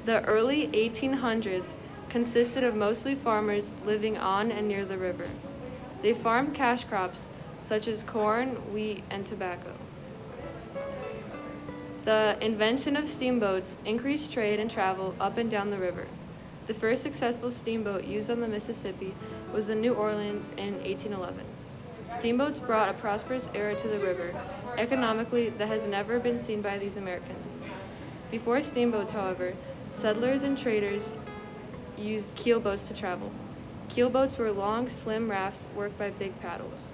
The early 1800s consisted of mostly farmers living on and near the river. They farmed cash crops such as corn, wheat, and tobacco. The invention of steamboats increased trade and travel up and down the river. The first successful steamboat used on the Mississippi was the New Orleans in 1811. Steamboats brought a prosperous era to the river, economically that has never been seen by these Americans. Before steamboats, however, settlers and traders used keelboats to travel. Keelboats were long, slim rafts worked by big paddles.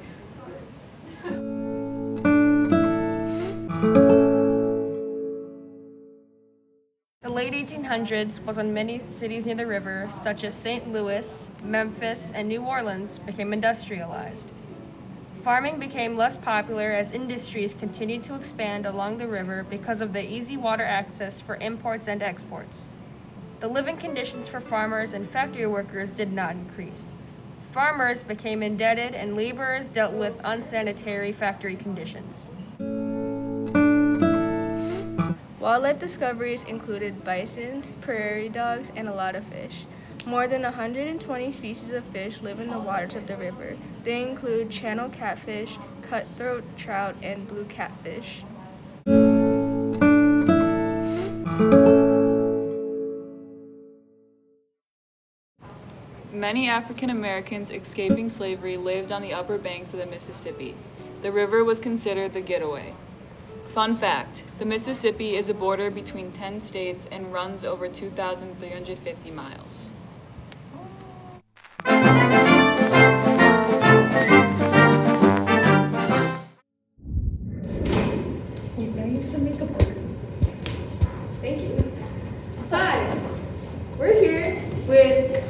The late 1800s was when many cities near the river, such as St. Louis, Memphis, and New Orleans, became industrialized. Farming became less popular as industries continued to expand along the river because of the easy water access for imports and exports. The living conditions for farmers and factory workers did not increase. Farmers became indebted and laborers dealt with unsanitary factory conditions. Wildlife discoveries included bisons, prairie dogs, and a lot of fish. More than 120 species of fish live in the waters of the river. They include channel catfish, cutthroat trout, and blue catfish. Many African Americans escaping slavery lived on the upper banks of the Mississippi. The river was considered the getaway. Fun fact, the Mississippi is a border between 10 states and runs over 2,350 miles. Thank you. Hi, we're here with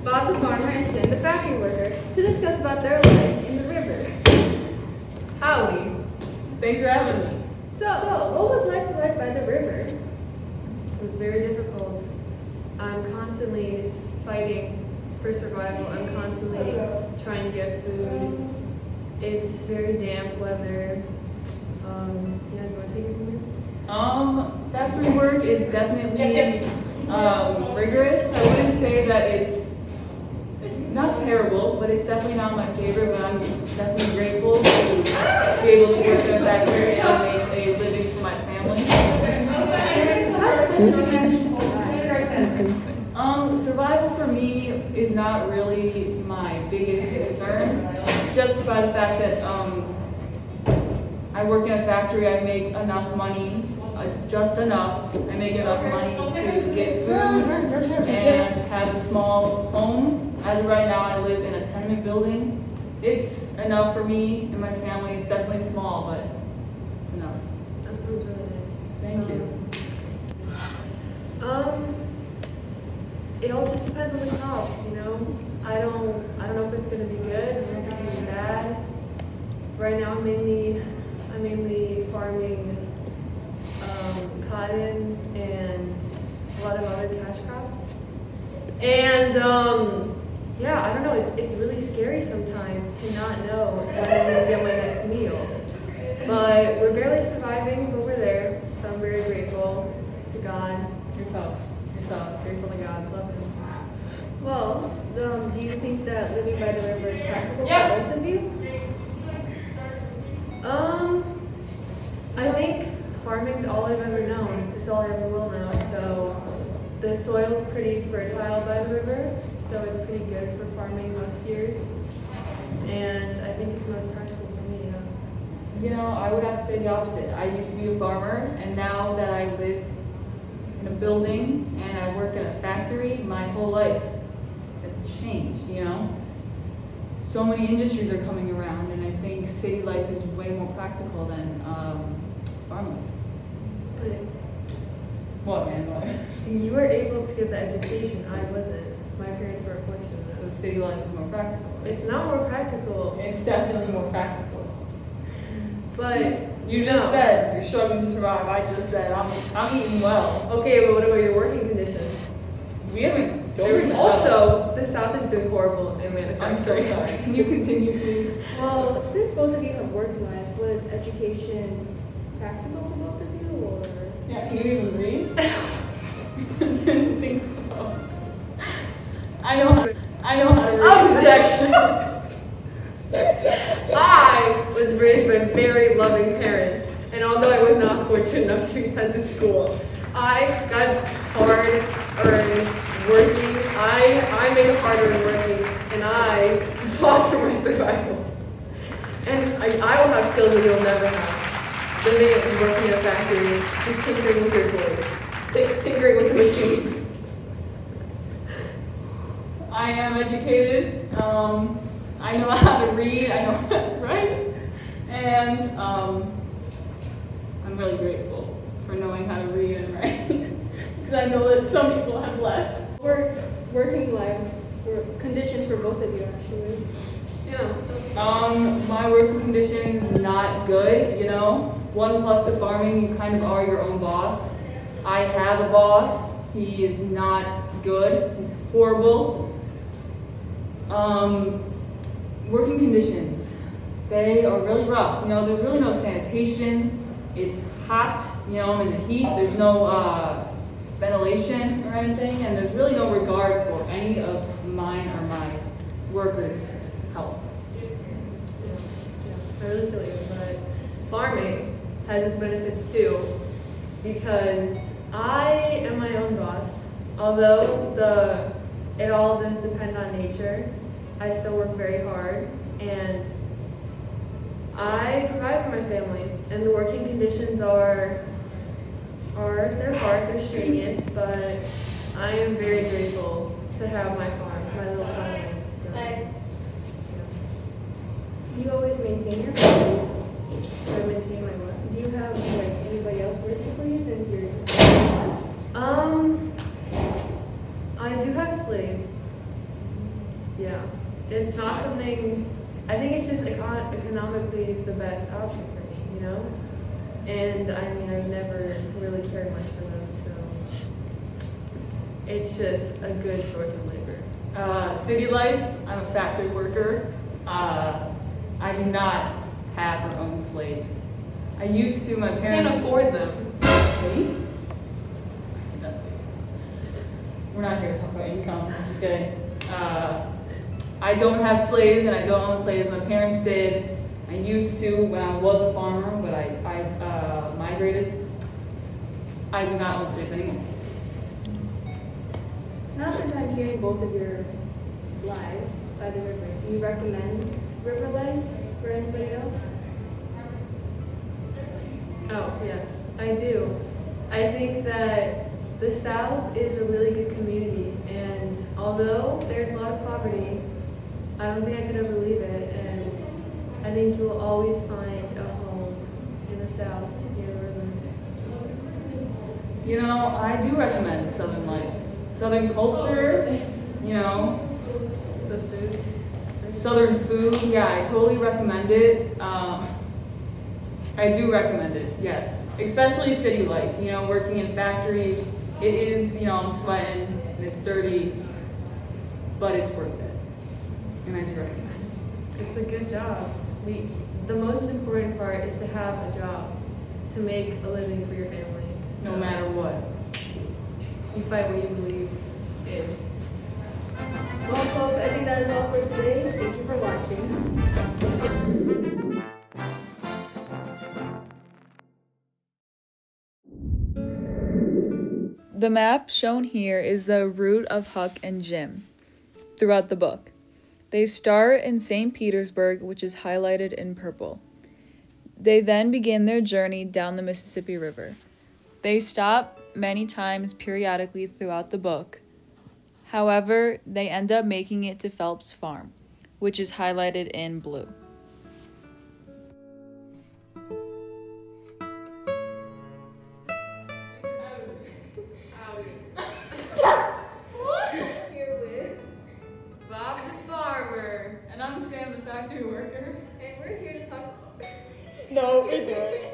Bob the farmer and Sam the factory worker to discuss about their life in the river. Howdy. Thanks for having me. So what was life like by the river? It was very difficult. I'm constantly fighting for survival. I'm constantly trying to get food. It's very damp weather. Yeah, do you want to take it from here? Factory work is definitely rigorous. I wouldn't say that it's not terrible, but it's definitely not my favorite. But I'm definitely grateful to be able to work in a factory and make a living for my family. Survival for me is not really my biggest concern. Just by the fact that I work in a factory, I make enough money, just enough. I make enough money to get food and have a small home. As of right now, I live in a tenement building. It's enough for me and my family. It's definitely small, but it's enough. That sounds really nice. Thank you. It all just depends on the crop, you know. I don't know if it's gonna be good, I don't know if it's gonna be bad. Right now, I'm mainly farming cotton and a lot of other cash crops. And yeah, I don't know. It's really scary sometimes to not know when I'm gonna get my next meal. But we're barely surviving, but we're there. So I'm very grateful to God. You're tough. Grateful to God. Love Him. Well, do you think that living by the river is practical Yeah. for both of you? I think farming's all I've ever known. It's all I ever will know. So the soil's pretty fertile by the river, so it's pretty good for farming most years. And I think it's most practical for me. You know, I would have to say the opposite. I used to be a farmer, and now that I live in a building and I work in a factory, my whole life has changed, you know? So many industries are coming around, and I think city life is way more practical than farm life. But What, man? What? you were able to get the education. I wasn't. My parents were fortunate. So city life is more practical. It's not more practical, It's definitely more practical. but You just no. said you're struggling to survive. I just said I'm eating well. Okay, but what about your working conditions? We haven't. Don't Also, the South is doing horrible in manufacturing. I'm so sorry. Can you continue, please? Well, since both of you have working lives, was education practical for both of you, or? Yeah. Can you even read? didn't think so. I know how to read. Objection! I was raised by very loving parents, and although I was not fortunate enough to be sent to school, I got hard earned working. I made it hard earned working, and I fought for my survival. And I will have skills that you'll never have. Living and working in a factory, just tinkering with your toys, tinkering with the machines. I am educated. I know how to read. I know how to write, and I'm really grateful for knowing how to read and write because I know that some people have less. Working life, conditions for both of you, actually. Yeah. My working conditions not good. You know, 1+ the farming, you kind of are your own boss. I have a boss. He is not good. He's horrible. Working conditions, they are really rough. You know, there's really no sanitation. It's hot, you know, I'm in the heat. There's no ventilation or anything, and there's really no regard for any of mine or my workers' health. I really feel you, but farming has its benefits too, because I am my own boss. Although it all does depend on nature, I still work very hard, and I provide for my family. And the working conditions they're hard, they're strenuous, but I am very grateful to have my farm, my little farm. So, You always maintain your home. I maintain my what? Do you have like anybody else working for you since you're boss? I do have slaves. Yeah. It's not something, I think it's just economically the best option for me, you know? And I mean, I've never really cared much for them, so it's just a good source of labor. City life, I'm a factory worker. I do not have or own slaves. I used to, my parents— Can't afford them. We're not here to talk about income, I'm just kidding. I don't have slaves and I don't own slaves. My parents did. I used to when I was a farmer, but I migrated. I do not own slaves anymore. Now that I'm hearing both of your lives by the river, do you recommend river life for anybody else? Oh, yes, I do. I think that the South is a really good community, and although there's a lot of poverty, I don't think I could ever leave it, and I think you will always find a home in the South near the river. You know, I do recommend Southern life. Southern culture, you know, The food. Southern food, yeah, I totally recommend it. I do recommend it, yes. Especially city life, you know, working in factories. It is, you know, I'm sweating and it's dirty, but it's worth it. And I do recommend it. It's a good job. The most important part is to have a job, to make a living for your family. No matter what. You fight what you believe in. Well, folks, I think that is all for today. Thank you for watching. The map shown here is the route of Huck and Jim throughout the book. They start in St. Petersburg, which is highlighted in purple. They then begin their journey down the Mississippi River. They stop many times periodically throughout the book. However, they end up making it to Phelps Farm, which is highlighted in blue. Here with Bob the farmer. And I'm Sam, the factory worker. And we're here to talk. No, we're good.